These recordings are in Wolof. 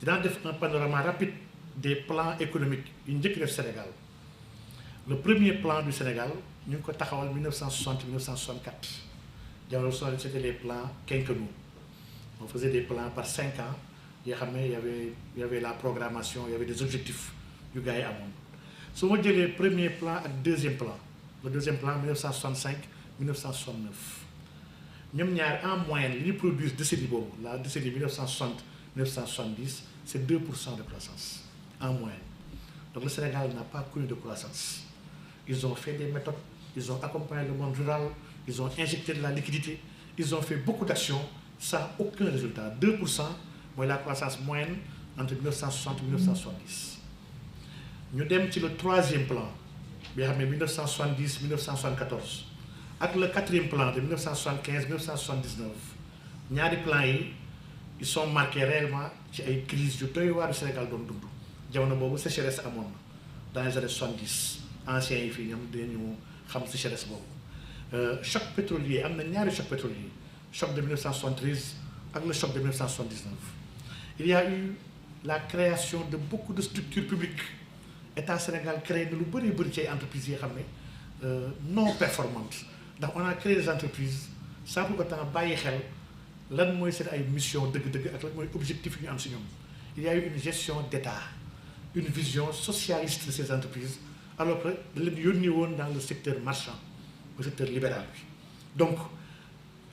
dinaa def un panorama rapide des plans économiques yu njëkk def Sénégal. Le premier plan du Sénégal ñu ngi ko taxawal 1960-1964 jamono c'était les plans quinquennaux. On faisait des plans par 5 ans yoo xam ne y avait la programmation, il y avait des objectifs yu gars yi amoon. su ma jëlee premier plan ak deuxième plan, le deuxième plan 1965-1969 ñoom ñaar en moyenne li ñu produire décennie boobu la décennie 1960-1970 c'est 2% de croissance en moyenne. Donc le Sénégal n'a pas connu de croissance. Ils ont fait des méthodes, ils ont accompagné le monde rural, ils ont injecté de la liquidité, ils ont fait beaucoup d'actions sans aucun résultat. 2%, mooy la croissance moyenne entre 1960 et 1970. Ñu dem ci le troisième plan bi nga xam ne 1970-1974 ak le quatrième plan de 1975-1979 ñaari plans yi ils sont marqués réellement ci ay crises yu doy waar Sénégal doon dund. jamono boobu sécheresse amoon na dans les années 70 anciens yi fii ñoom dañu xam sécheresse boobu. Choc pétrolier am na ñaari choc pétrolier, choc de 1973 ak le choc de 1979. Il y a eu la création de beaucoup de structures publiques. État Sénégal créé na lu bëri ci ay entreprises yi xam ne non performantes ndax on a créé des entreprises sans pour autant bàyyi xel lan mooy seen ay mission dëgg-dëgg ak lan mooy objectif yi ñu am si ñoom. Il y a eu une gestion d'État, une vision socialiste de ces entreprises alors que da leen yónni woon dans le secteur marchand, le secteur libéral bi. Donc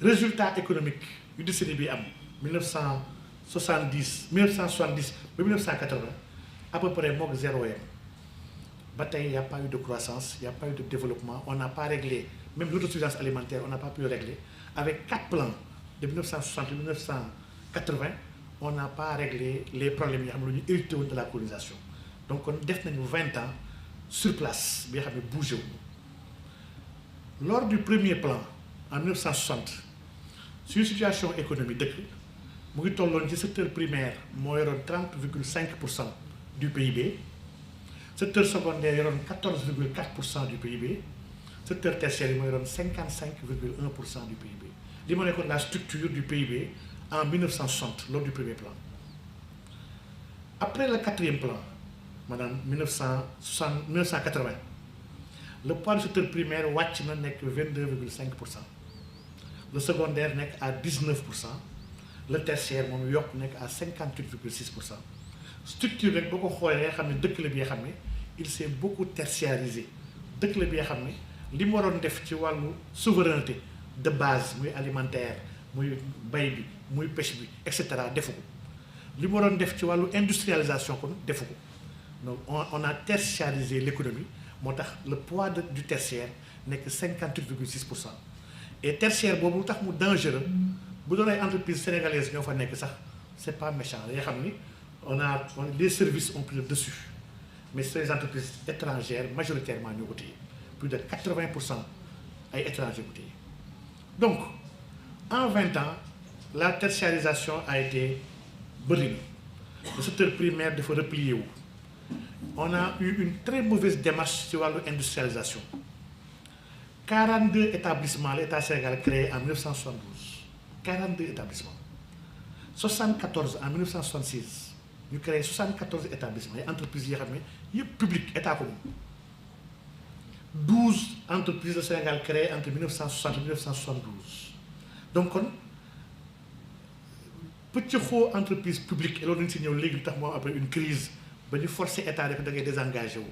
résultat économique yu décennie bi am 1970 ba 1980 à peu près moog zéro yam. Ba tey il n'y a pas eu de croissance, il n'y a pas eu de développement, on n'a pas réglé, même l'autosuffisance alimentaire, on n'a pas pu régler. Avec 4 plans de 1960 à 1980, on n'a pas réglé les problèmes yi xam ne ñu hérité woon de la colonisation. Donc on def nañu 20 ans sur place bi nga xam ne bougé wu. Lors du premier plan en 1960 sur situation économique dëkk mu ngi tolloon ci secteur primaire moo yoroon 30,5% du PIB. Secteur secondaire yoroon 14,4% du PIB, secteur tertiaire yi moo yoroon 55,1% du PIB. li ma nekkoon la structure du PIB en 1960 lors du premier plan. Après le quatrième plan, maanaam 1980, le poids du secteur primaire wàcc na nekk 22,5%, le secondaire nekk à 19%, le tertiaire moom yokk nekk à 58,6%. Structure rek boo ko xoolee nga xam ne dëkk la bi nga xam ne il s'est beaucoup tertiarisé. Dëkk la bi nga xam ne li mu waroon def ci wàllu souveraineté de base muy alimentaire muy bay bi muy pêche bi et cetera defu ko. Li mu waroon def ci wàllu industrialisation kon defu ko. Donc on a tertiarisé l'économie moo tax le poids du tertiaire nekk 58,6%. Et tertiaire boobu lu tax mu dangereux bu doon ay entreprises sénégalaises ñoo fa nekk sax c'est pas méchant nga xam ni les services ont pris le dessus, mais c'est les entreprises étrangères majoritairement ñoo ko téye plus de 80% ay étrangers ko téye. Donc en 20 ans la tertiarisation a été bëri na le secteur primaire dafa replier wu. On a eu une très mauvaise démarche ci wàllu industrialisation. 42 établissements l'État Sénégal créé en 1972, 42 établissements. 74 en 1966 ñu créé 74 établissements ay entreprises yoo xam ne yëpp public état ko moom. 12 entreprises de Sénégal créées entre 1960 et 1972. Donc kon pëcc xoo entreprise publique loolu dañ si ñëw léegi lu tax moo après une crise ba ñu forcer état rek da ngay désengagé wu.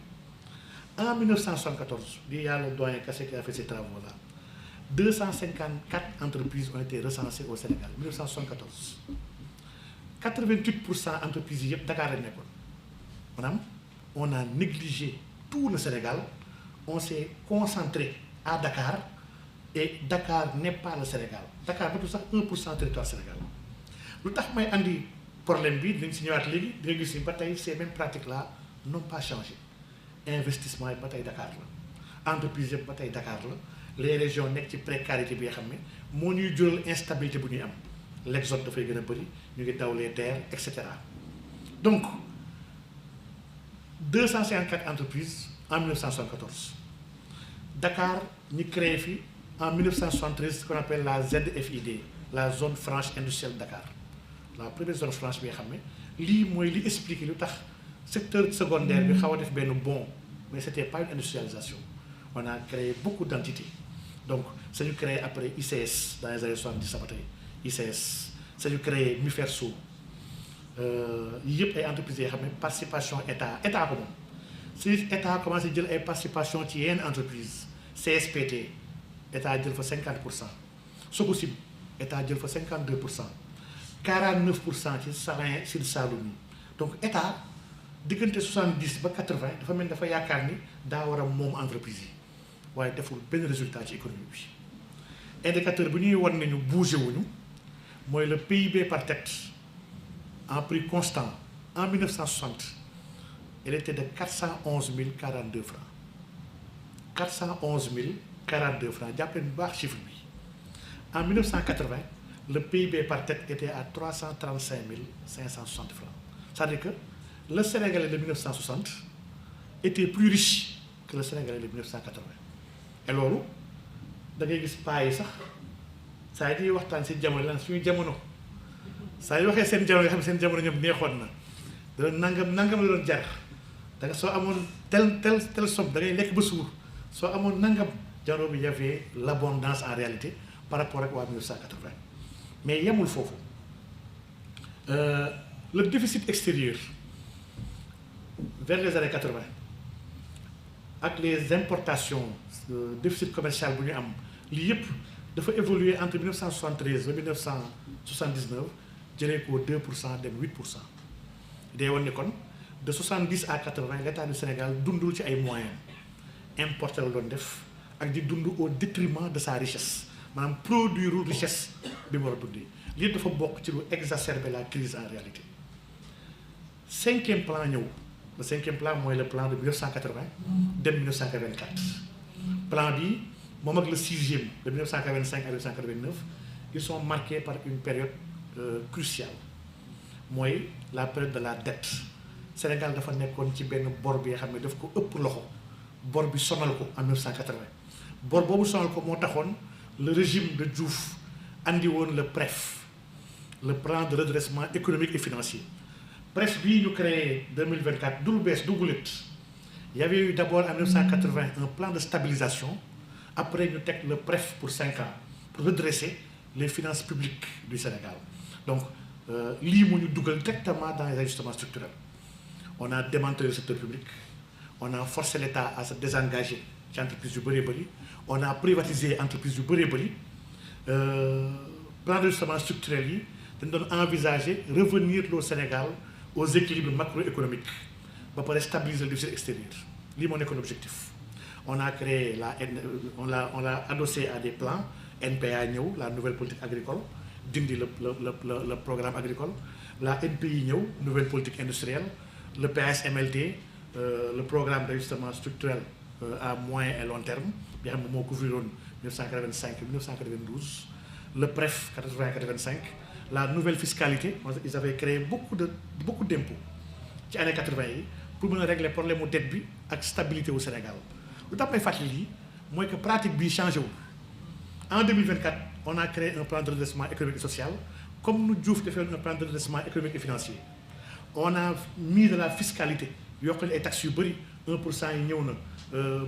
En 1974 il y a le doyen Kassé qui a fait ces travaux-là. 254 entreprises ont été recensées au Sénégal 1974. 88% entreprises yi yëpp Dakar lañ nekkoon. Maanaam on a négligé tout le Sénégal, on s'est concentré à Dakar et Dakar n'est pas le Sénégal. Dakar matul sax 1% territoire Sénégal. Lu tax may andi problème bi dinañ si ñëwaat léegi di nga gis ni ba tey ces mêmes pratiques-là n'ont pas changé. Investissement yi ba tey Dakar la, entreprise yëpp ba tey Dakar la, les régions nekk ci précarité bi nga xam ne moo ñuy jural instabilité bu ñuy am. L'exode dafay gën a bëri ñu ngi daw les terres et cetera. Donc 254 entreprises en 1974. Dakar ñu créé fi en 1973 ce qu'on appelle la ZFID, la zone franche industrielle de Dakar. La première zone franche bi nga xam ne lii mooy li expliquer lu tax secteur secondaire bi xaw a def benn bond, mais c'était pas une industrialisation. On a créé beaucoup d'entités. Donc ça ñu créé après ICS dans les années 70 ba tey ICS ça ñu créé Miferso yëpp ay entreprises yoo xam ne participation état ko moom si état a commencé jël ay participation ci yenn entreprise CSPT état jël fa 50%, Sococim état jël fa 52%, 49% ci Sine Saloum. Donc état diggante 70 ba 80 dafa mel dafa yaakaar ni daa war a moom entreprise yi waaye deful benn résultat ci économie bi. Indicateur bu ñuy wan nañu bougé wuñu mooy le PIB par tête en prix constant en 1960 il était de 411 042 francs 411 042 francs jàppale bu baax chiffre bi. En 1980 le PIB par tête était à 335 560 francs. C'est-à-dire que le Sénégalais de 1960 était plus riche que le Sénégalais de 1980. Et loolu da ngay gis paa yi sax saa yi waxtaan si jamono lan suñu jamono saa yi waxee seen jamono nga xam ne seen jamono ñoom neexoon na da nangam la doon jar da nga soo amoon tel somme da ngay lekk ba suur soo amoon nangam jamono bi y avait l'abondance en réalité par rapport ak waa 1980 mais yemul foofu le déficit extérieur vers les années 80 ak les importations déficit commercial bu ñu am lii yëpp dafa évoluer entre 1973 et 1979 jëlee ko 2% dem 8%. day woon ne kon de 70 à 80 l'État du Sénégal dundul ci ay moyens importé la doon def ak di dund au détriment de sa richesse maanaam produire richesse bi mu war a dundee lii dafa bokk ci lu exacerber la crise en réalité. Cinquième plan ñëw le cinquième plan mooy le plan de 1980 dem 1984 plan bi moom ak le sixième de 1985 à 1989 ils sont marqués par une période cruciale mooy la période de la dette. Sénégal dafa nekkoon ci benn bor bi nga xam ne daf ko ëpp loxo bor bi sonal ko en 1980 bor boobu sonal ko moo taxoon le régime de Diouf andi woon le PREF le plan de redressement économique et financier. PREF bii ñu créé 2024 du lu bees du gulet il y avait eu d'abord en 1980 un plan de stabilisation après ñu teg le PREF pour 5 ans pour redresser les finances publiques du Sénégal. Donc lii mu ñu dugal directement dans les ajustements structurels. On a démantelé le secteur public, on a forcé l'État à se désengager ci entreprise yu bëree bëri, on a privatisé entreprise yu bëree bëri. Plan d'ajustement structurel yi dañ doon envisager revenir au Sénégal aux équilibres macroéconomiques ba pare stabiliser le déficit extérieur lii moo nekkoon objectif. On a créé on l'a adossé à des plans NPA ñëw la nouvelle politique agricole dindi le programme agricole, la NPI ñëw nouvelle politique industrielle, le PSMLT le programme d'ajustement structurel à moyen et long terme bi xam ne moo couvriroon 1985 1992, le PREF 80-85, la nouvelle fiscalité. Ils avaient créé beaucoup d'impôts ci année 80 yi pour mën a régler problème mu dette bi ak stabilité au Sénégal. lu tax may fàttali lii mooy que pratique bi changé wul. En 2024 on a créé un plan de redressement économique et social comme nu Diouf defee un plan de redressement économique et financier. On a mis de la fiscalité yokkal ay taxes yu bëri 1% yi ñëw na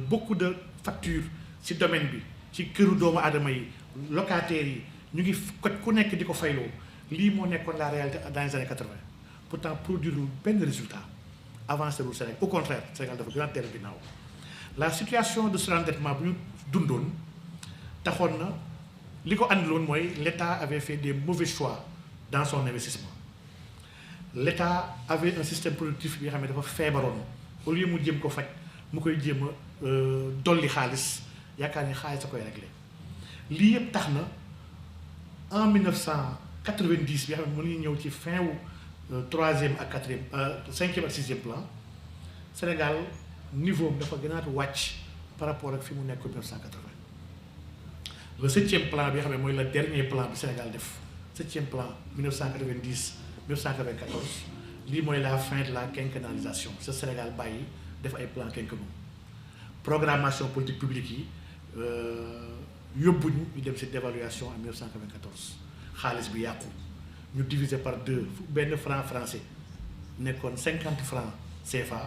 beaucoup de factures ci domaine bi ci këru doomu aadama yi locataires yi ñu ngi ku nekk di ko fayloo lii moo nekkoon la réalité dans les années 80 pourtant produire benn résultat avancé lu Sénégal au contraire Sénégal dafa gën a teel ginnaaw. La situation de surendettement bu ñu dundoon taxoon na li ko andiloon mooy l'État avait fait des mauvais choix dans son investissement. L'État avait un système productif bi nga xam ne dafa feebaroon au lieu mu jéem ko faj mu koy jéem a dolli xaalis yaakaar ni xaalis a koy réglé lii yëpp tax na en 1990 bi nga xam ne mënuñu ñëw ci fin wu troisième ak quatrième cinquième ak sixième plan Sénégal niveau dafa gënaat wàcc par rapport ak fi mu nekk 1980. Le septième plan bi nga xam ne mooy le dernier plan bi Sénégal def septième plan 1990 1994 lii mooy la fin de la quinquennalisation ce Sénégal bàyyi def ay plan quinquennaux programmation politique publique yi yóbbuñu ñu dem ci dévaluation en 1994 xaalis bi yàqu ñu diviser par 2 benn franc français nekkoon 50 francs CFA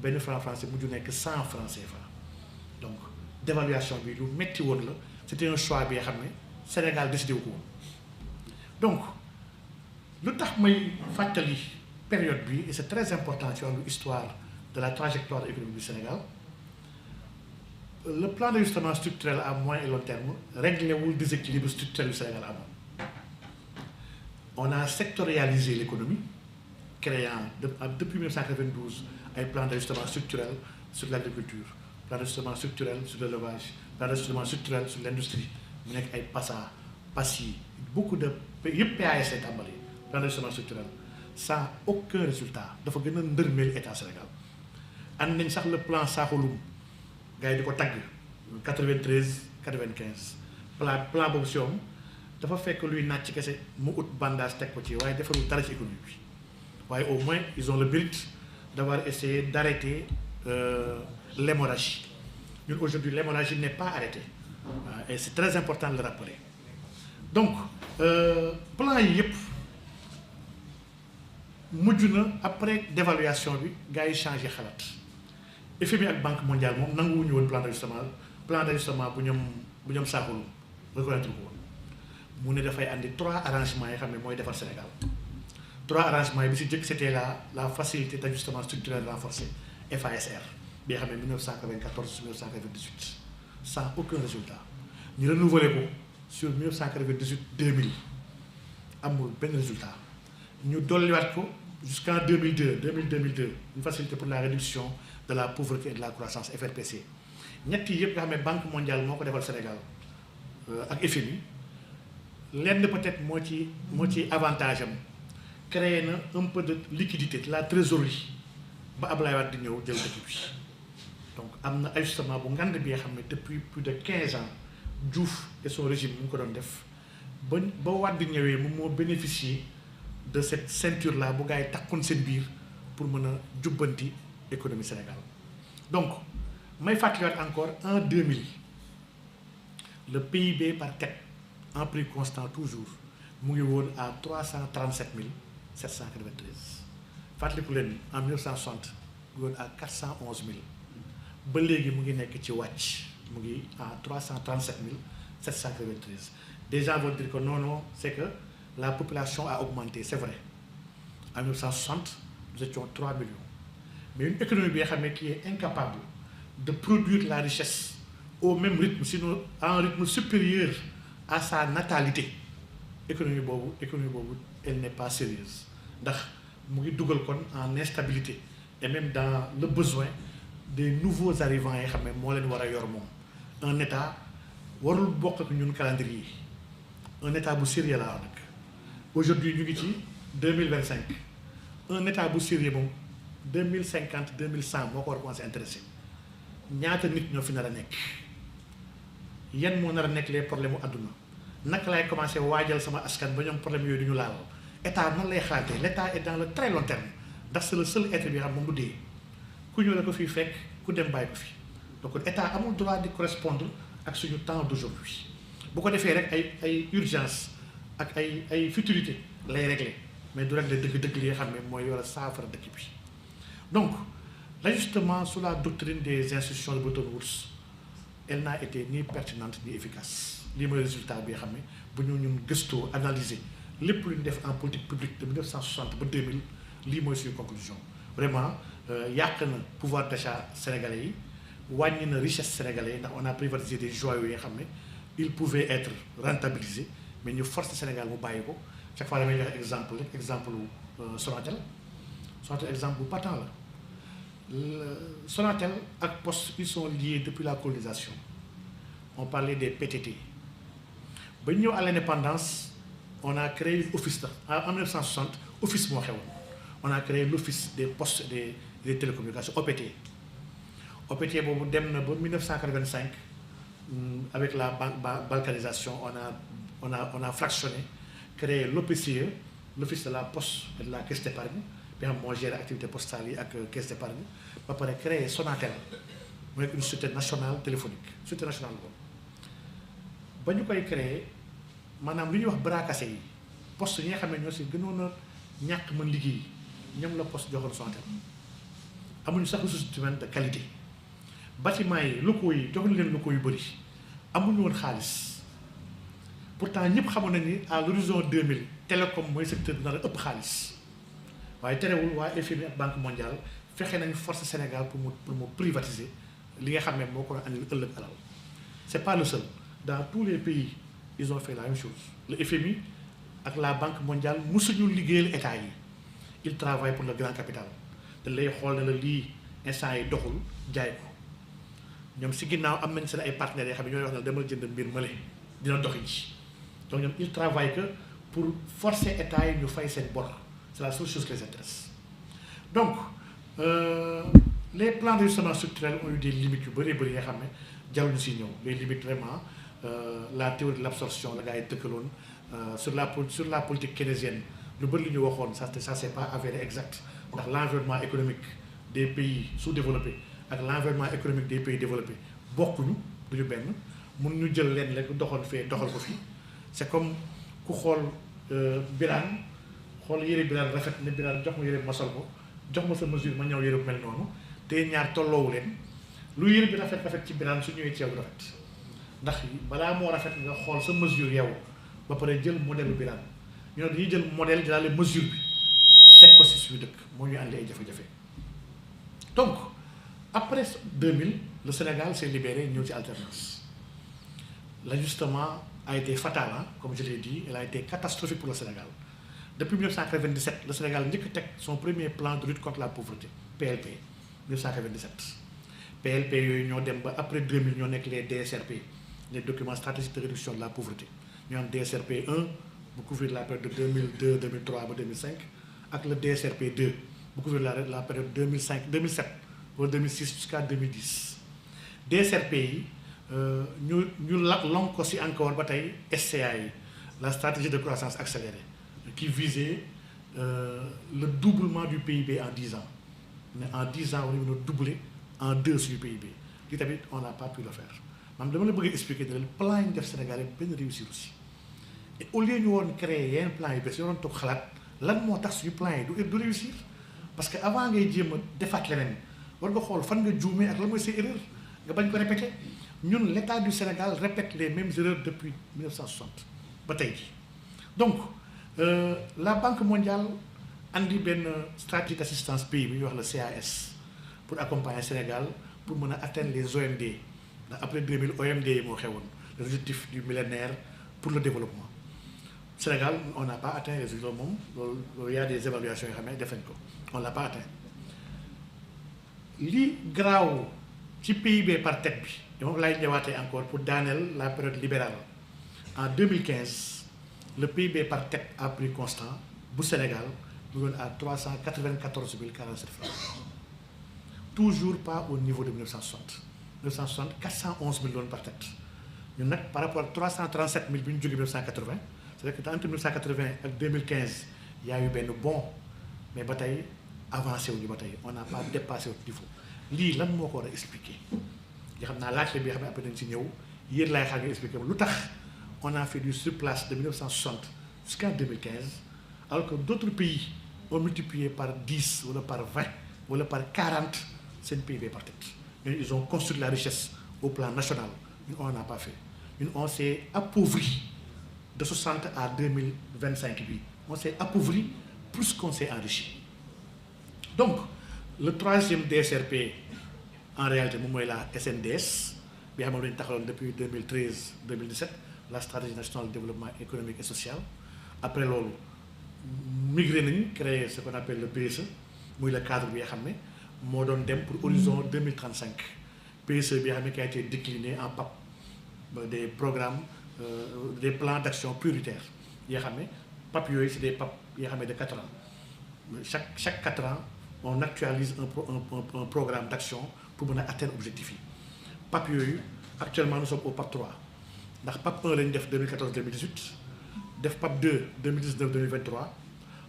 benn franc français mujj nekk 100 francs CFA donc dévaluation bi lu metti woon la c'était un choix bi nga xam ne Sénégal décidé wu ko woon donc lu tax may fàttali période bi et c'est très important ci wàllu histoire de la trajectoire économique du Sénégal le plan d'ajustement structurel à moyen et long terme réglé wul déséquilibre structurel du Sénégal amoon. On a sectorialisé l'économie, créant depuis 1992 un plan d'ajustement structurel sur l'agriculture, plan d'ajustement structurel sur l'élevage, plan d'ajustement structurel sur l'industrie, mu nekk ay PASA, PASI, beaucoup de PAS est tàmbali, plan d'ajustement structurel, sans aucun résultat dafa gën a ndërmeel état Sénégal. Ànd nañ sax le plan Sakholoum gars yi di ko tagg 93 95 plan boobu si yoon dafa fekk luy nàcc kese mu ut bandage teg ko ci waaye defarul dara ci économie bi waaye au moins ils ont le mérite d'avoir essayé d'arrêter l'hémorragie. Ñun aujourd'hui l'hémorragie n'est pas arrêtée et c'est très important de le rappeler. Donc plan yi yëpp mujj na après dévaluation bi gars yi changé xalaat. FMI ak Banque mondiale moom nanguwuñu woon plan d'ajustement bu ñoom Sakholoum reconnaître ko woon mu ne dafay andi 3 arrangements yi xam ne mooy defar Sénégal 3 arrangements yi bi si jëkk c'était la facilité d'ajustement structurel renforcée FASR bi nga xam ne 1994 1998 sans aucun résultat ñu renouvelé ko sur 1998 2000 amul benn résultat ñu dolliwaat ko jusqu'en 2002 une facilité pour la réduction de la pauvreté et de la croissance FRPC ñett yi yëpp nga xam ne Banque mondiale moo ko defal Sénégal ak FMI lenn peut-être moo ci avantage am créé na un peu de liquidité de la trésorerie ba Ablaye Wade di ñëw jël dëkk bi donc am na ajustement bu ngand bi nga xam ne depuis plus de 15 ans Diouf et son régime mu ngi ko doon def ba Wade ñëwee moom moo bénéficier de cette ceinture là bu gars yi takkoon seen biir pour mën a jubbanti économie Sénégal. Donc may fàttaliwaat encore en 2000 le PIB par tête en prix constant toujours mu ngi woon à 337 793 fàttaliku leen en 1960 mu ngi woon à 411 000 ba léegi mu ngi nekk ci wàcc mu ngi à 337 793 des gens vont dire que non c'est que la population a augmenté c'est vrai en 1960 nous étions 3 millions. Mais une économie bi nga xam ne qui est incapable de produire la richesse au même rythme sinon à un rythme supérieur à sa natalité économie boobu elle n'est pas sérieuse ndax mu ngi dugal kon en instabilité et même dans le besoin des nouveaux arrivants yi xam ne moo leen war a yor moom un état warul bokk ak ñun calendrier un état bu sérieux la nag aujourd'hui ñu ngi ci 2025 un état bu sérieux moom 2050 2100 moo ko war a commencé intéressé ñaata nit ñoo fi nar a nekk yan moo nar a nekk les problèmes mu àdduna naka lay commencé waajal sama askan ba ñoom problème yooyu du ñu laal état nan lay xalaatee l'état est dans le très long terme ndax c'est le seul être bi xam moom du dee ku ñëw la ko fii fekk ku dem bàyyi ko fi donc état amul droit di correspondre ak suñu temps d'aujourd'hui bu ko defee rek ay urgence ak ay futilité lay régler mais du régler dëgg-dëgg li nga xam ne mooy war a saafara dëkk bi. Donc, l'ajustement sous la doctrine des institutions de Bretton Woods, elle n'a été ni pertinente ni efficace. Ce qui est le résultat, si nous avons analysé lépp lu ñu def en politique publique de 1960 ba 2000, lii mooy suñu conclusion. Vraiment, yàq na pouvoir d'achat sénégalais yi, wàññi na richesse sénégalais yi ndax on a privatisé des joyaux yi nga xam ne ils pouvaient être rentabilisés mais ñu force Sénégal mu bàyyi ko. Chaque fois damay joxe exemple Sonatel exemple bu patent la. Sonatel ak Poste ils sont liés depuis la colonisation on parlait des PTT ba ñëw à l'indépendance on a créé office en 1960 office moo xewoon on a créé l'office des postes et des télécommunications OPT boobu dem na ba 1985 avec la balkanisation on a fractionné créé l'OPCE l'office de la poste et de la caisse d'épargne bi nga xam moo géré activité postale yi ak caisse d'épargne ba pare créé Sonatel mu nekk une société nationale téléphonique société nationale boobu ba ñu koy créé maanaam lu ñuy wax bras cassé yi poste yi nga xam ne ñoo si gënoon a ñàkk mën liggéey ñoom la poste joxoon Sonatel amuñu sax ressources humaines de qualité bâtiment yi locaux yi joxuñu leen locaux yu bëri amuñu woon xaalis pourtant ñëpp xamoon nañ ni à l'horizon 2000 télécom mooy secteur bi nar a ëpp xaalis waaye terewul waa FMI ak Banque mondiale fexe nañ force Sénégal pour mu privatiser li nga xam ne moo ko doon andil ëllëg alal c'est pas le seul dans tous les pays ils ont fait la même chose le FMI ak la Banque mondiale musuñu liggéeyal état yi ils travaillent pour le grand capital te lay xool ne la lii instant yi doxul jaay ko ñoom si ginnaaw am nañ seen ay partenaires yoo xam ne ñooy wax ne demal jënd mbir mële dina doxi ji donc ñoom ils travaillent que pour forcer état yi ñu fay seen bor c'est la seule chose qui les intéresse donc les plans d'ajustement structurel ont eu des limites yu bëree bëri nga xam ne jarul ñu si ñëw les limites vraiment la théorie de l'absorption la gars yi tëkkaloon sur la politique keynésienne lu bëri lu ñu waxoon ça c'est pas avéré exact ndax l'environnement économique des pays sous-développés ak l'environnement économique des pays développés bokkuñu duñu benn mun ñu jël leen rek doxoon fee doxal ko fii c'est comme ku xool Birane xool yére Birane rafet ne Birane jox ma yére ma sol ko jox ma sa mesure ma ñëw yére bu mel noonu te ñaar tolloowu leen lu yére bi rafet ci Birane su ñëwee ci yow rafet ndax balaa moo rafet nga xool sa mesure yow ba pare jël modèle bu Birane ñu ne dañuy jël modèle jëlaale mesure bi teg ko si suñu dëkk moo ñuy andi ay jafe-jafe donc après 2000 le Sénégal s'est libéré ñëw ci alternance l'ajustement a été fatal comme je l'ai dit il a été catastrophique pour le Sénégal depuis 1997 le Sénégal njëkk teg son premier plan de lutte contre la pauvreté PLP 1997 PLP yooyu ñoo dem ba après 2000 ñoo nekk les DSRP les documents stratégiques de réduction de la pauvreté ñoo am DSRP 1 bu couvrir la période de 2002 2003 ba 2005 ak le DSRP 2 bu couvrir la période 2007 ba 2006 jusqu'à 2010 DSRP yi ñu lonk ko si encore ba tey SCA yi la stratégie de croissance accélérée qui visait le doublement du PIB en 10 ans mais en 10 ans on a doublé en 2 sur PIB li tamit on n'a pas pu le faire maanaam dama la bëgg expliquer ne plan yi ñu def Sénégal yi benn réussir aussi et au lieu ñu woon créer yenn plan yu bees yoo doon toog xalaat lan moo tax suñu plan yi du réussir parce que avant ngay jéem a defaat leneen war nga xool fan nga juumee ak lan mooy say erreur nga bañ ko répéter ñun l'État du Sénégal répète les mêmes erreurs depuis 1960 ba tey jii donc la Banque mondiale andi benn stratégie d'assistance pays bi ñuy wax le CAS pour accompagner Sénégal pour mën a atteindre les OMD ndax après 2000 OMD yi moo xewoon les objectifs du millénaire pour le développement Sénégal on n'a pas atteint les objectifs moom loolu y a des évaluations yoo xam ne def nañ ko on l'a pas atteint li garaaw ci PIB par tête bi moom laay ñëwaatee encore pour daaneel la période libérale en 2015 le PIB par tête a pris constant bu Sénégal mu doon à 394 047 francs toujours pas au niveau de 1960 411 000 par tête ñun nag par rapport ak 337 000 bi ñu jógee 1980 c'est-à-dire que entre 1980 ak 2015 y a eu benn bond mais ba tey avancé wuñu ba tey on n'a pas dépassé au niveau lii lan moo ko war a expliquer nga xam naa laajte bi nga xam ne après dañ si ñëw yéen laay xam nga expliquer lu tax on a fait du surplace de 1960 jusqu'en 2015 alors que d'autres pays ont multiplié par 10 wala par 20 wala par 40 seen PIB par tête ñun ils ont construit la richesse au plan national ñun on n'a pas fait ñun on s'est appauvri de 60 à 2025 bi on s'est appauvri plus qu'on s'est enrichi donc le troisième DSRP en réalité moom mooy la SNDS bi xam ne lañu taxaloon depuis 2013 2017 la stratégie nationale de développement économique et social après loolu migré nañu créer ce qu'on appelle le PSE muy le cadre bi nga xam ne moo doon dem pour horizon 2035 PSE bi nga xam ne qui a été décliné en PAP des programmes des plans d'action prioritaires yi nga xam ne PAP yooyu c'est des PAP yi nga xam ne de 4 ans chaque 4 ans on actualise un programme d'action pour mën a atteindre objectif yi PAP yooyu actuellement nous sommes au PAP 3 ndax PAP 1 lañu def 2014-2018 def PAP 2 2019-2023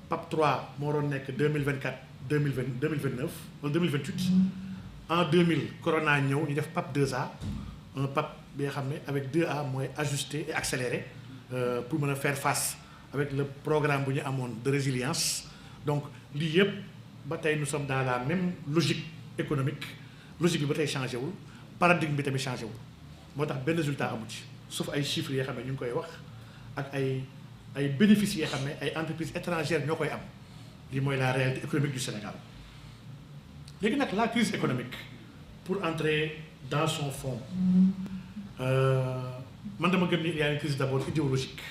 PAP 3 moo doon nekk 2024-2029 wala 2028 en 2000 corona ñëw ñu def PAP 2A un PAP bi nga xam ne avec 2A mooy ajusté et accéléré pour mën a faire face avec le programme bu ñu amoon de résilience donc lii yëpp ba tey nous sommes dans la même logique économique logique bi ba tey changé wul paradigme bi tamit changé wul moo tax benn résultat amu ci sauf ay chiffres yoo xam ne ñu ngi koy wax ak ay bénéfices yoo xam ne ay entreprises étrangères ñoo koy am lii mooy la réalité économique du Sénégal léegi nag la crise économique pour entrer dans son fond man dama gëm ni il y a une crise d'abord idéologique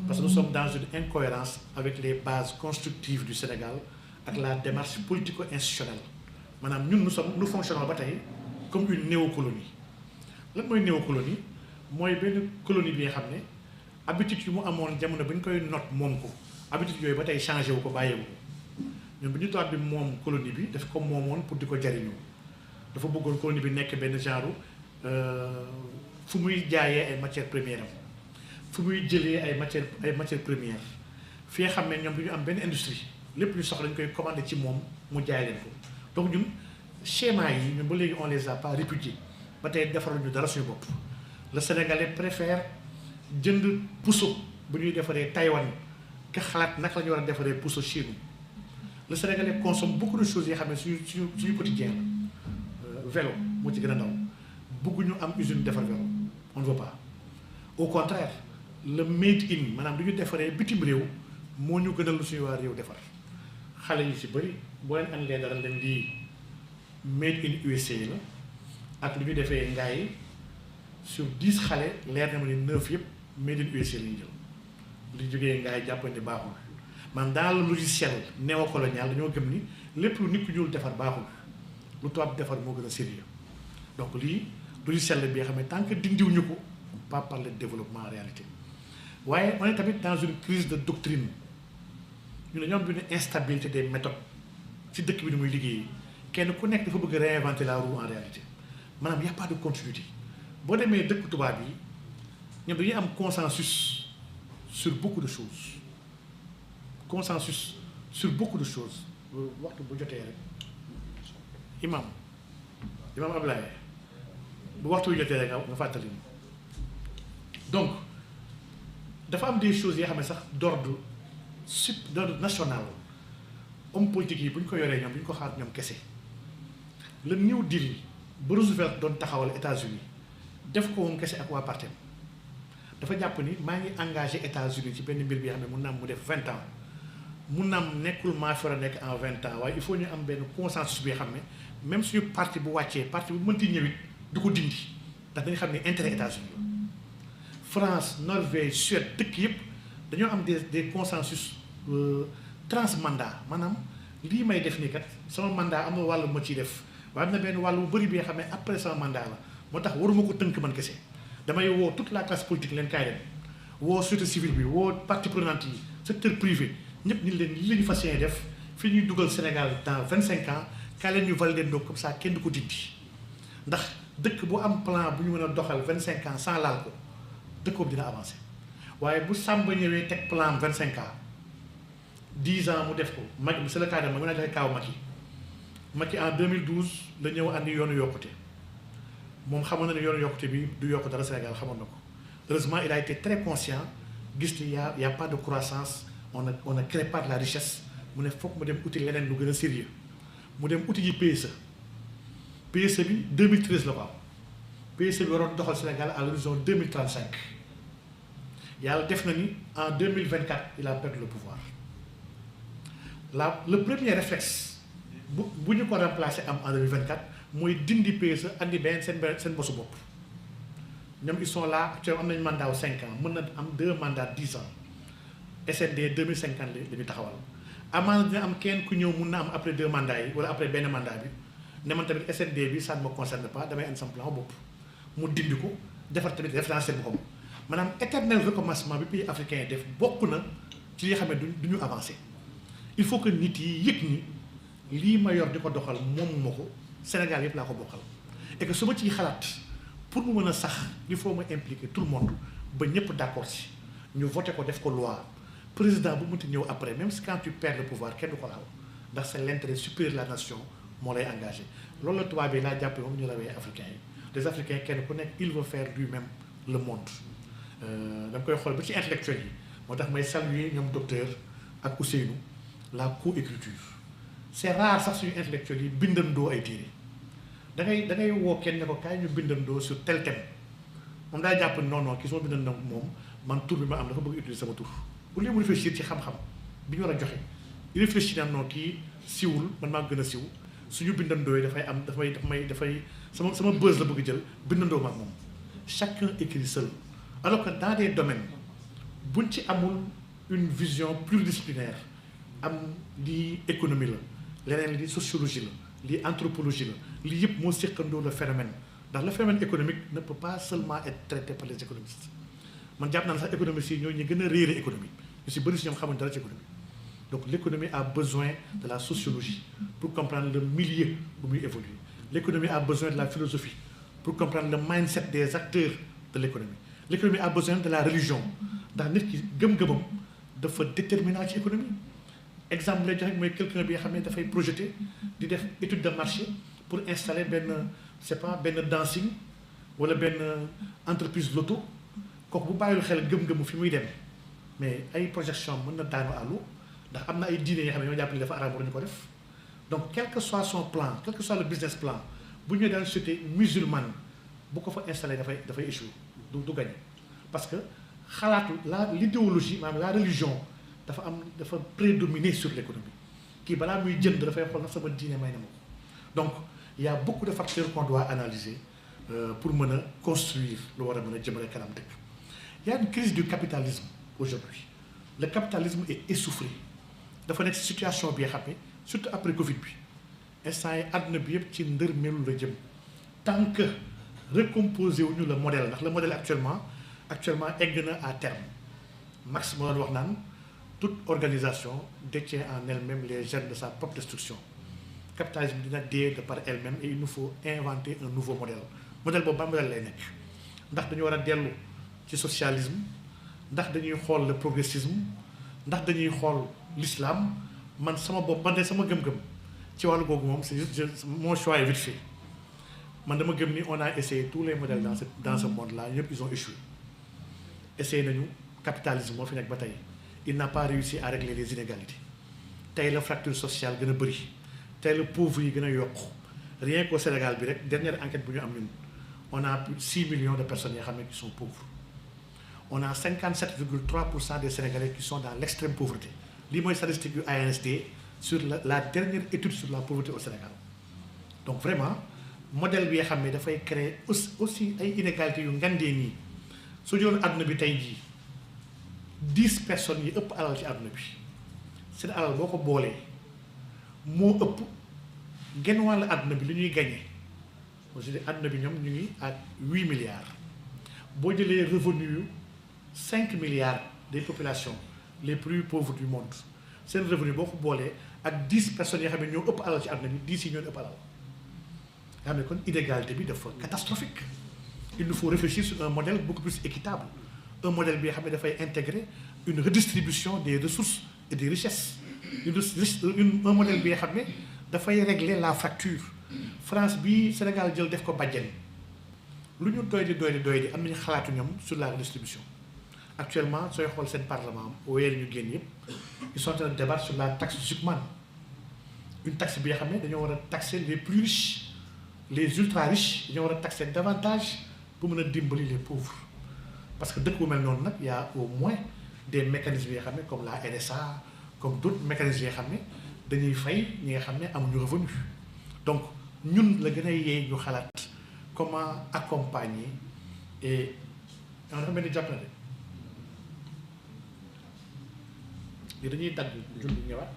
parce que nous sommes dans une incohérence avec les bases constructives du Sénégal ak la démarche politico-institutionnelle maanaam ñun nous fonctionnons ba tey comme une néocolonie lan mooy néocolonie mooy benn colonie bi nga xam ne habitude yu mu amoon jamono ba ñu koy not moom ko habitude yooyu ba tey changé wu ko bàyyeewu ko ñun bi ñu tubaab bi moom colonie bi daf ko moomoon pour di ko jariñoo dafa bëggoon colonie bi nekk benn genre fu muy jaayee ay matières premières am fu muy jëlee ay matières premières fi nga xam ne ñoom du ñu am benn industrie lépp ñu soxla dañ koy commandé ci moom mu jaay leen ko donc ñun schéma yi ñun ba léegi on les a pas répudiés ba tey defaruñu dara suñu bopp le Sénégalais préfère jënd puso bu ñuy defaree Taïwan ka xalaat naka la ñu war a defaree puso Chine le Sénégalais consomme beaucoup de choses yoo xam ne suñu quotidien la vélo moo ci gën a ndaw bëgguñu am usine defar vélo on ne veut pas au contraire le made in maanaam du ñu defaree bitim réew moo ñu gënal lu suñu waa réew defar xale yi si bëri boo leen andilee dara leen di made in USA la ak lu ñu defee ngaay sur 10 xale leer na ma ni 9 yëpp made in USA la ñu jël li jógee ngaay jàppandi baaxul man dans le logiciel néocolonial dañoo gëm ni lépp lu nit ku ñuul defar baaxul lu tubaab defar moo gën a sérieux donc lii logiciel la bi nga xam ne tant que dindiwuñu ko pas parler de développement en réalité waaye on est tamit dans une crise de doctrine ñu ne ñoom une instabilité des méthodes ci dëkk bi ni muy liggéeyee kenn ku nekk dafa bëgg réinventer la roue en réalité maanaam y a pas de continuité boo demee dëkk tubaab yi ñoom dañuy am consensus sur beaucoup de choses waxtu bu jotee rek imam Ablaye bu waxtu bu jotee rek nga fàttali donc dafa am des choses yoo xam ne sax d'ordre national homme politique yi bu ñu ko yoree ñoom bu ñu ko xaar ñoom kese le New Deal ba Roosevelt doon taxawal États-Unis def ko moom kese ak waa partem dafa jàpp ni maa ngi engagé États-Unis ci benn mbir bi nga xam ne mun na am mu def 20 ans mun na am nekkul maa fi war a nekk en 20 ans waaye il faut ñu am benn consensus bi nga xam ne même suñu parti bu wàccee parti bu mënti ñëwit du ko dindi ndax dañu xam ne intérêt États-Unis la France Norvège Suède dëkk yëpp dañoo am des consensus transmandat maanaam lii may def nii kat sama mandat am na wàllu ma ciy def waaye am na benn wàllu bu bëri bi nga xam ne après sama mandat la moo tax waruma ko tënk man kese damay woo toute la classe politique leen kaay dem woo société civile bi woo partie prenante yi secteur privé ñëpp ñu leen li ñu fas yéene def fi ñuy dugal Sénégal dans 25 ans kaay leen ñu valider donc comme ça kenn du ko dindi ndax dëkk bu am plan bu ñu mën a doxal 25 ans sans laal ko dëkk boobu dina avancer waaye bu Samba ñëwee teg plan 25 ans 10 ans mu def ko Macky c'est le cas de ma mën naa joxe kaaw Macky en 2012 la ñëw andi yoonu yokkute moom xamoon na ne yoonu yokkute bi du yokk dara Sénégal xamoon na ko heureusement il a été très conscient gis ni y a pas de croissance on ne crée pas de la richesse mu ne foog mu dem uti leneen lu gën a sérieux mu dem uti ji PSE bi 2013 la ko am PSE bi waroon doxal Sénégal à l'horizon 2035 yàlla def na ni en 2024 il a perdu le pouvoir le premier réflexe bu ñu ko remplacer am en 2024 mooy dindi PSE andi benn seen bosu bopp ñoom ils sont là actuellement am nañu mandat wu 5 ans mën na am 2 mandats 10 ans SND 2050 la ñu taxawal amaana dina am kenn ku ñëw mun na am après 2 mandats yi wala après benn mandat bi ne man tamit SND bi ça ne me concerne pas damay andi sama plan bopp mu dindi ko defar tamit référentiel bu xam maanaam éternel recommencement bi pays africain def bokk na ci li nga xam ne du ñu avancer il faut que nit yi yëg ni lii ma yor di ko doxal moom ma ko Sénégal yëpp laa ko bokkal et que su ma ciy xalaat pour mu mën a sax il faut ma impliquer tout le monde ba ñëpp d'accord si ñu voté ko def ko loi président bu mënti ñëw après même si quand tu perds le pouvoir kenn du ko laal ndax c'est l'intérêt supérieur de la nation moo lay engagé loolu la tubaab bi laa jàppe moom ñu rawee africains yi les africains kenn ku nekk il veut faire lui-même le monde dama koy xool ba ci intellectuel yi moo tax may saluer ñoom docteur ak Ousseynou la coécriture c'est rare sax suñu intellectuels yi bindandoo ay téere da ngay woo kenn ne ko kaay ñu bindandoo sur tel thème moom daa jàpp non kii soo bindandoo moom man tur bi ma am dafa bëgg utiliser sama tur au lieu mu réfléchir ci xam-xam bi ñu war a joxe réfléchir na non kii siwul man maa gën a siw suñu bindandoo yi dafay am dafay sama buzz la bëgg jël bindandoo ma ak moom chacun écrit seul alors que dans des domaines buñ ci amul une vision pluridisciplinaire am lii économie la leneen li sociologie la lii anthropologie la lii yëpp moo séqandoo le phénomène ndax le phénomène économique ne peut pas seulement être traité par les économistes man jàpp naa ne sax économistes yi ñoo ñu gën a réere économie ñu si bëri si ñoom xamuñ dara ci économie donc l'économie a besoin de la sociologie pour comprendre le milieu bu muy évoluer l'économie a besoin de la philosophie pour comprendre le mindset des acteurs de l'économie l'économie a besoin de la religion ndax nit ki gëm-gëmam dafa déterminant ci économie exemple lay joxe mooy quelqu'un bi nga xam ne dafay projeter di def étude de marché pour installer benn c'est pas benn dancing wala benn entreprise loto kooku bu bàyyil xel gëm-gëmu fi muy dem mais ay projection mën na daanu àllu ndax am na ay diine yoo xam ne ñoo jàpp ni dafa arabe waruñu ko def donc quel que soit son plan quel que soit le business plan bu ñëwee dans une société musulmane bu ko fa installé dafay échouer du gagner parce que xalaatu l'idéologie maanaam la religion dafa prédominer sur l'économie kii balaa muy jënd dafay xool nag sama diine may na ma ko donc il y a beaucoup de facteurs qu'on doit analyser pour mën a construire lu war a mën a jëmale kanam dëkk. Il y a une crise du capitalisme aujourd'hui le capitalisme est essoufflé dafa nekk situation bi nga xam ne surtout après Covid bi instant yi àdduna bi yëpp ci ndër melu la jëm tant que recomposé wuñu le modèle ndax le modèle actuellement egg na à terme Marx moo doon wax naan toute organisation détient en elle-même les germes de sa propre destruction capitalisme dina dee de par elle-même et il nous faut inventer un nouveau modèle boobu ban modèle lay nekk ndax dañu war a dellu ci socialisme ndax dañuy xool le progressisme ndax dañuy xool l'islam man sama bopp man de sama gëm-gëm ci wàllu googu moom c'est juste mon choix est vite fait man dama gëm ni on a essayé tous les modèles dans ce monde là ñëpp ils ont échoué essayé nañu capitalisme moo fi nekk ba tey il n'a pas réussi à régler les inégalités tey la fracture sociale gën a bëri tey la pauvre yi gën a yokku rien qu'au Sénégal bi rek dernière enquête bu ñu am ñun on a plus de 6 millions de personnes yoo xam ne qui sont pauvres on a 57,3% des Sénégalais qui sont dans l'extrême pauvreté lii mooy statistique yu ANSD sur la dernière étude sur la pauvreté au Sénégal donc vraiment modèle bi nga xam ne dafay créer aussi ay inégalités yu ngandee nii su jëloon àdduna bi tey jii 10 personnes yi ëpp alal ci àdduna bi seen alal boo ko boolee moo ëpp genn wàll àdduna bi li ñuy gagné aujourd'hui àdduna bi ñoom ñu ngi ak 8 milliards boo jëlee revenu yu 5 milliards des populations les plus pauvres du monde seen revenu boo ko boolee ak 10 personnes yoo xam ne ñoo ëpp alal ci àdduna bi 10 yi ñoo ëpp alal nga xam ne kon inégalité bi dafa catastrophique il nous faut réfléchir sur un modèle beaucoup plus équitable un modèle bi nga xam ne dafay intégrer une redistribution des ressources et des richesses un modèle bi nga xam ne dafay régler la fracture France bi Sénégal jël def ko bàjjen lu ñu doy di am nañu xalaatu ñoom sur la redistribution actuellement sooy xool seen parlement weer ñu génn yëpp ils sont en train de débattre sur la taxe Zuckman une taxe bi nga xam ne dañoo war a taxer les plus riches les ultra riches dañoo war a taxer davantage pour mën a dimbali les pauvres parce que dëkk bu mel noonu nag y a au moins des mécanismes yi nga xam ne comme la RSA comme d'autres mécanismes yi nga xam ne dañuy fay ñi nga xam ne amuñu revenu donc ñun la gën a yee ñu xalaat comment accompagner et dafa mel ni jàpp na de li dañuy dagg julli ñëwaat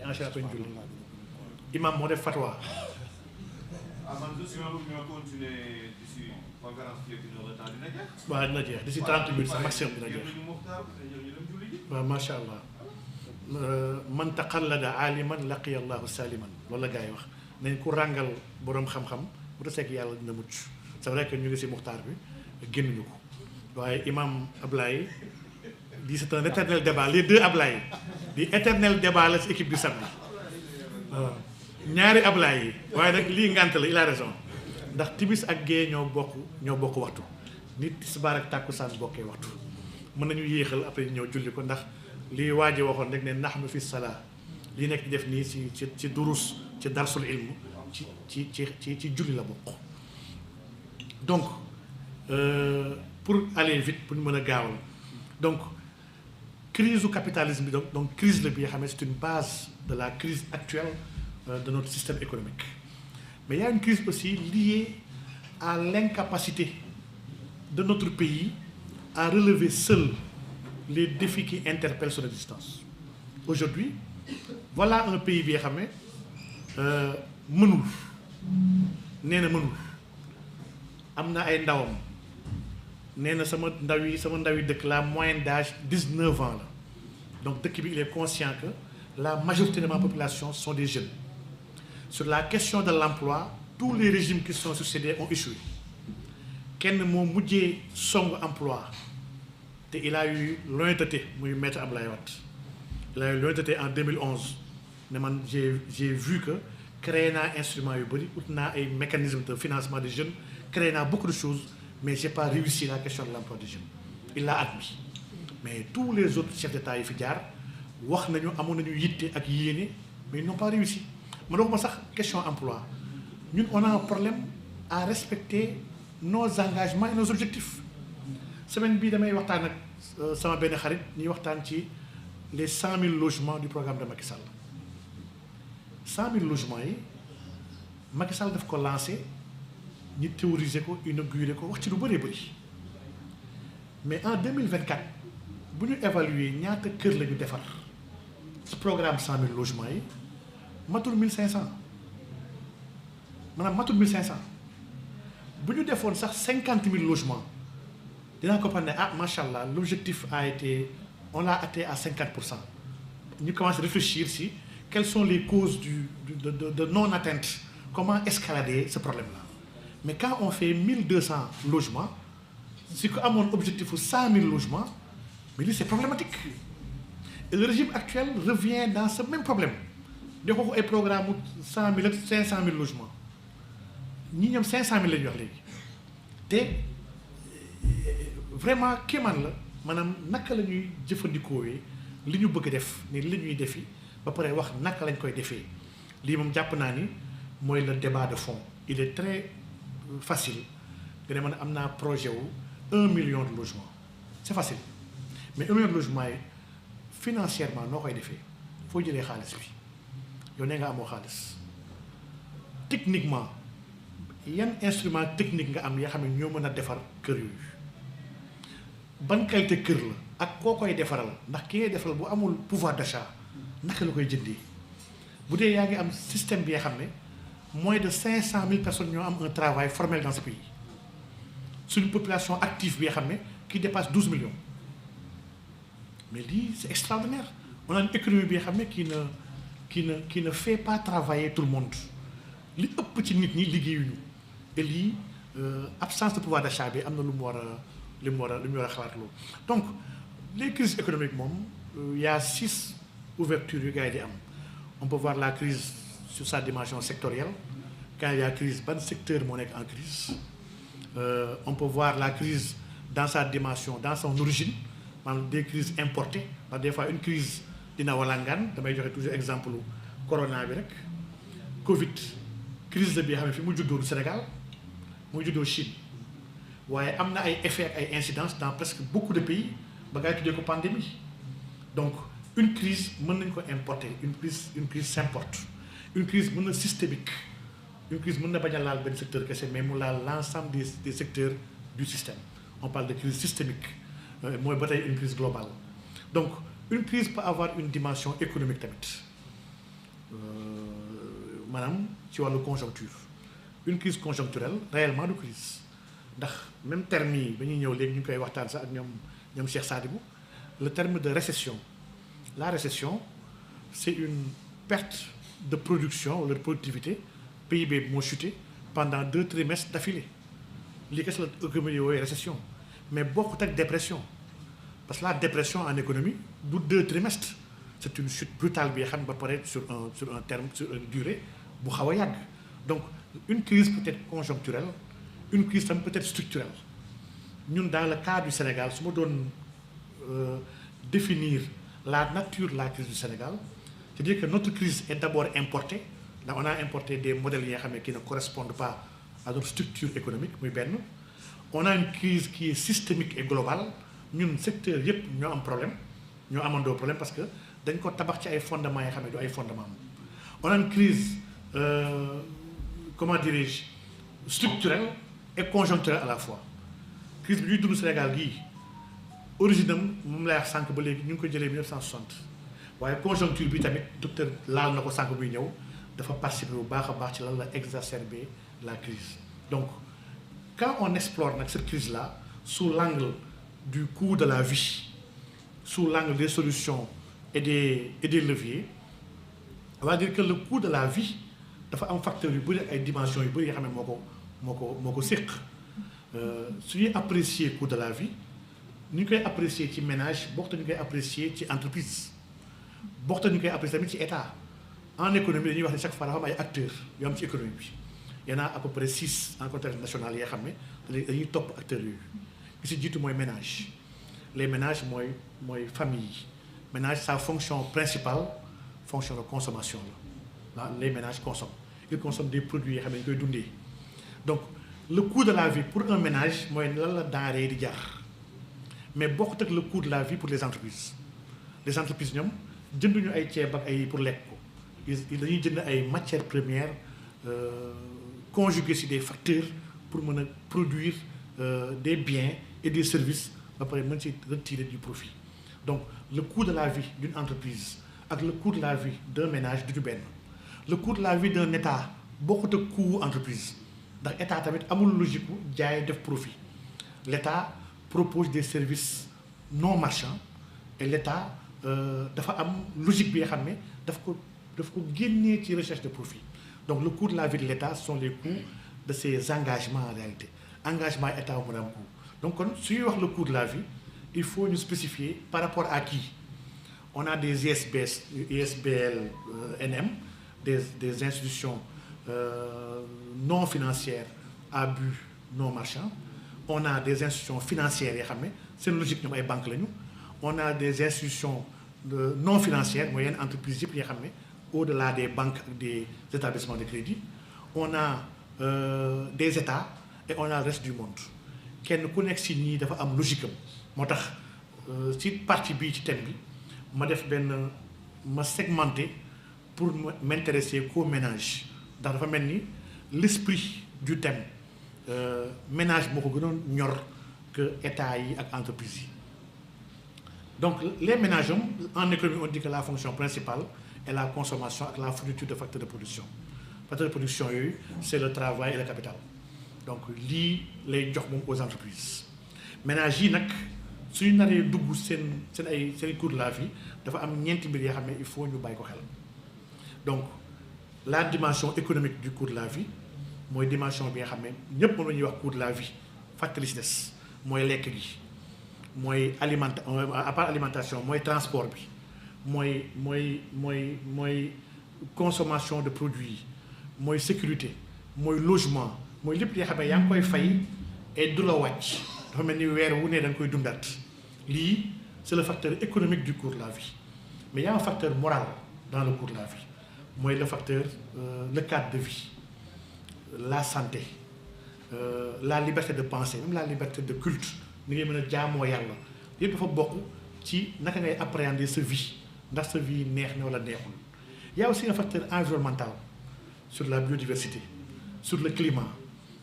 enchaîné ko ñu julli imam moo def fatwa waaw dina jeex d'ici 30 minutes sax maximum dina jeex waaw macha allah man taqallada aaliman laqiya allahu saliman loolu la gars yi wax nañ ku ràngal boroom xam-xam bu taseeg yàlla dina mucc c'est vrai que ñu ngi si muxtaar bi génnuñu ko waaye imam Ablaye di c'est un éternel débat les deux Ablaye di éternel débat la si équipe du samedi waaw ñaari Ablaye yi waaye nag lii ngànt la il a raison ndax timis ak gée ñoo bokk waxtu nit tisbaar ak tàkkusaan bokkee waxtu mën nañu yéexal après ñëw julli ko ndax li waaje waxoon rek ne nahnu fi salaa li nekk def nii ci durus ci darsul ilm ci julli la bokk. donc pour aller vite pour ñu mën a gaawal donc crise du capitalisme bi donc crise la bi nga xam ne c'est une base de la crise actuelle de notre système économique. Mais il y a une crise aussi liée à l'incapacité de notre pays à relever seul les défis qui interpellent son existence. Aujourd'hui, voilà un pays bi nga xam ne mënul nee na mënul am na ay ndawam nee na sama ndaw yi dëkk la moyenne d'âge 19 ans la donc dëkk bi il est conscient que la majorité de ma population sont des jeunes. Sur la question de l'emploi, tous les régimes qui sont succédés ont échoué. Kenn moo mujjee song emploi te il a eu l'honnêteté muy maître Abdoulaye Wade il a eu l'honnêteté en 2011 ne man j'ai vu que créé naa instrument yu bëri ut naa ay mécanismes de financement des jeunes créé naa beaucoup de choses mais j'ai pas réussi la question de l'emploi des jeunes il l'a admis. Mais tous les autres chefs d'État yi fi jaar wax nañu amoon nañu yitte ak yéene mais ils n'ont pas réussi. ma dox ma sax question emploi ñun on a un problème à respecter nos engagements et nos objectifs. Semaine bii damay waxtaan ak sama benn xarit ñuy waxtaan ci les 100 000 logements du programme de Macky Sall. 100 000 logements yi Macky Sall daf ko lancé ñu théoriser ko inaugurer ko wax ci lu bëree bëri mais en 2024 bu ñu évaluer ñaata kër la ñu defar ci programme 100 000 logements yi matul 1500 maanaam matul 1500 bu ñu defoon sax 50 000 logements dinaa ko ne ah macha allah l'objectif a été on l'a atteint à 50%. ñu commence à réfléchir si quelles sont les causes de non atteinte, comment escalader ce problème-là. Mais quand on fait 1200 logements, si on a un objectif de 100 000 logements, mais c'est problématique. Et le régime actuel revient dans ce même problème. Il y a un programme de 100 000, 500 000 logements. Nous avons 500 000 logements. Et vraiment, qu'est-ce que madame, naka la ñuy jëfandikoo li ñu bëgg def ni li ñuy defi ba pare wax naka lañ koy defee lii moom jàpp naa ni mooy le débat de fond. Il est très facile nga ne man am naa projet wu 1 million de logements c'est facile mais 1 million de logements yi financièrement noo koy defee foo jëlee xaalis bi yow nee nga amoo xaalis techniquement yan instrument technique nga am yoo xam ne ñoo mën a defar kër yooyu ban qualité kër la ak koo koy defaral ndax ki ngay defaral bu amul pouvoir d'achat naka la koy jëndee bu dee yaa ngi am système bi nga xam ne moins de 500 000 personnes ñoo am un travail formel dans ce pays suñu population active bi nga xam ne qui dépasse 12 millions mais lii c'est extraordinaire. On a une économie bi nga xam ne qui ne fait pas travailler tout le monde li ëpp ci nit ñi liggéeyuñu et lii absence de pouvoir d'achat bi am na lu mu war a xalaat loolu. Donc les crises économiques moom il y a 6 ouvertures yu gars yi di am. On peut voir la crise sur sa dimension sectorielle. Quand il y a crise ban secteur moo nekk en crise. On peut voir la crise dans sa dimension, dans son origine, maanaam des crises importées. Parce que des fois une crise dina walangaan damay joxe toujours exemple corona bi rek Covid crise la bi xam ne fi mu juddoo Sénégal mu juddoo Chine waaye am na ay effets ak ay incidences dans presque beaucoup de pays ba ngay tuddee ko pandémie. Donc une crise mën nañ ko importer une crise s'importe. Une crise mën na systémique. Une crise mën na bañ a laal benn secteur kese mais mu laal l'ensemble des secteurs du système. On parle de crise systémique mooy ba tey une crise globale. Donc une crise peut avoir une dimension économique tamit maanaam ci wàllu conjoncture. Une crise conjoncturelle réellement du crise ndax même terme yi ba ñuy ñëw léegi ñu ngi koy waxtaan sax ak ñoom Cheikh Sadibou le terme de récession. La récession c'est une perte de production ou de productivité. PIB moo chuté pendant 2 trimestres d'affilée lii kese la économie yooyu récession mais bokkut ak dépression parce que la dépression en économie du 2 trimestres c'est une chute brutale bi nga xam ne ba pare sur une durée bu xaw a yàgg. Donc une crise peut être conjoncturelle, une crise peut être structurelle. Ñun dans le cas du Sénégal su ma doon définir la nature de la crise du Sénégal, c'est-à-dire que notre crise est d'abord importée. On a importé des modèles qui ne correspondent pas à notre structure économique. On a une crise qui est systémique et globale. Ñun secteur yépp ñoo am problème, ñoo amandoo problème parce que dañ ko tabax ci ay fondements yoo xam ne du ay fondements. On a une crise comment dirais-je structurelle et conjoncturelle à la fois. Crise bi ñuy dund Sénégal gii origine am moom lay wax sànq ba léegi ñu ngi ko jëlee 1960 waaye conjoncture bi tamit docteur laal na ko sànq buy ñëw dafa participer bu baax a baax ci lan la exacerber la crise. Donc quand on explore nag cette crise là sous l'angle du coût de la vie, sous l'angle des solutions et des leviers, on va dire que le coût de la vie dafa am facteur yu bëri ay dimensions yu bëri yoo xam ne moo ko séq. Su ñuy apprécier coût de la vie ñu koy apprécier ci ménage bokk ñu koy apprécier ci entreprise bokk ñu koy apprécier tamit ci état. En économie dañuy wax ne chaque fois dafa am ay acteurs yoo am ci économie bi y en a à peu près 6 en contexte national yoo xam ne dañuy topp acteurs yooyu ki si jiitu mooy ménage. Les ménages mooy famille yi ménage sa fonction principale fonction de consommation la les ménages consomment ils consomment des produits yoo xam ne dañu koy dundee. Donc le coût de la vie pour un ménage mooy lan la denrée di jar mais bokkut ak le coût de la vie pour les entreprises ñoom jënduñu ay ceeb ak ay pour lekk ko dañuy jënd ay matières premières conjuguées ci des facteurs pour mën a produire des biens et des services ba pare mën ci retirer du profit. Donc le coût de la vie d'une entreprise ak le coût de la vie d'un ménage du ñu benn. Le coût de la vie d'un état bokkut ak coût entreprise ndax état tamit amul logique bu jaay def profit. L'état propose des services non marchands et l'état dafa am logique bi nga xam ne daf ko génnee ci recherche de profit. Donc le coût de la vie de l'état sont les coûts de ses engagements en réalité engagement état mu am coût. Donc kon su ñuy wax le coût de la vie il faut ñu spécifier par rapport à qui. On a des ISBL NM des institutions non financières à but non marchand. On a des institutions financières yoo xam ne seen logique ñoom ay banques lañu. On a des institutions non financières mooy yenn entreprises yëpp yoo xam ne au-delà des banques ak des établissements de crédit. On a des États et on a le reste du monde. Kenn ku nekk si ñii dafa am logique am moo tax ci partie bii ci thème bi ma def ma segmenté pour m'intéresser qu'au ménage ndax dafa mel ni l'esprit du thème ménage moo ko gënoon ñor que état yi ak entreprise yi. Donc les ménages en économie on dit que la fonction principale est la consommation ak la fourniture de facteurs de production. Facteurs de production yooyu c'est le travail et le capital. Donc lii lay jox moom aux entreprises. Ménages yi nag suñu naree dugg seen coût de la vie dafa am ñeenti mbir yoo xam ne il faut ñu bàyyi ko xel. Donc la dimension économique du coût de la vie mooy dimension bi nga xam ne ñëpp moom la ñuy wax coût de la vie facteur ci des mooy lekk gi mooy à part alimentation mooy transport bi mooy consommation de produits yi mooy sécurité mooy logement mooy lépp li nga xam ne yaa ngi koy fay et du la wàcc dafa mel ni weer wu ne da nga koy dundaat lii c'est le facteur économique du coût de la vie. Mais il y a un facteur moral dans le coût de la vie mooy le facteur le cadre de vie la santé la liberté de penser même la liberté de culte ni ngay mën a jaamoo yàlla yëpp dafa bokk ci naka ngay appréhender sa vie ndax sa vie neex na wala neexul. Il y a aussi un facteur environnemental sur la biodiversité sur le climat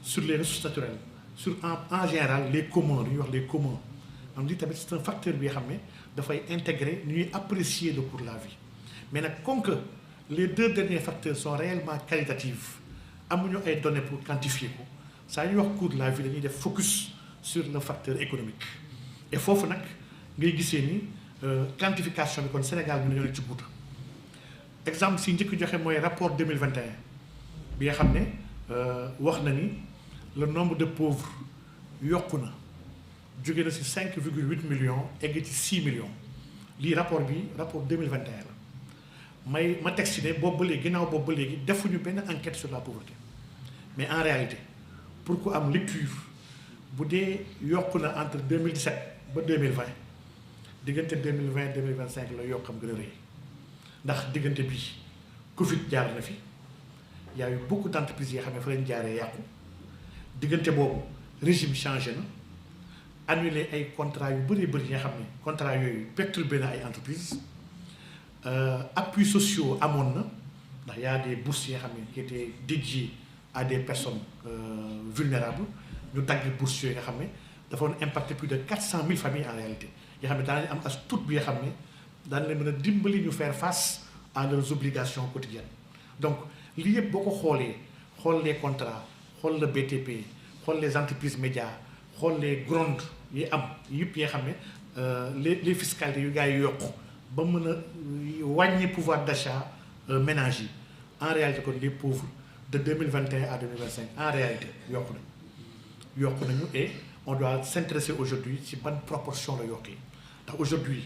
sur les ressources naturelles sur en général les communs lu ñuy wax les communs am di tamit c'est un facteur bi nga xam ne dafay intégrer ni ñuy apprécier le coût de la vie. Mais nag comme que les deux derniers facteurs sont réellement qualitatifs amuñu ay données pour quantifier ko saa ñuy wax coût de la vie dañuy def focus sur le facteur économique. Et foofu nag ngay gisee ni quantification bi kon Sénégal bi la ñu ci guuta exemple si njëkk joxe mooy rapport 2021 bi nga xam ne wax na ni le nombre de pauvres yokku na jóge na si 5,8 millions egg ci 6 millions lii rapport 2021 la ma teg si ne boobu ba léegi ginnaaw boobu ba léegi defuñu benn enquête sur la pauvreté mais en réalité pour ku am lecture bu dee yokku na entre 2017 ba 2020 diggante 2020 2025 la yokkam gën a rëy ndax diggante bii Covid jaar na fi y a eu beaucoup d'entreprises yoo xam ne fa leen jaaree yàqu diggante boobu régime changé na annulé ay contrats yu bëri bëri yi nga xam ne contrats yooyu perturbé na ay entreprises appuis sociaux amoon na ndax y a des bourses yi nga xam ne qui étaient dédiées à des personnes vulnérables ñu dagg bourses yooyu nga xam ne dafa woon impacté plus de 400 000 familles en réalité yoo xam ne daanañu am as tuut bi nga xam ne daan leen mën a dimbali ñu faire face à leurs obligations quotidiennes donc lii yëpp boo ko xoolee xool les contrats xool le BTP xool les entreprises médias xool les grondes yi am yëpp yi nga xam ne les fiscalités yu gars yi yokku ba mën a wàññi pouvoir d'achat ménage yi en réalité kon les pauvres de 2021 à 2025 en réalité yokku nañu et on doit s'intéresser aujourd'hui ci ban proportion la yokkee ndax aujourd'hui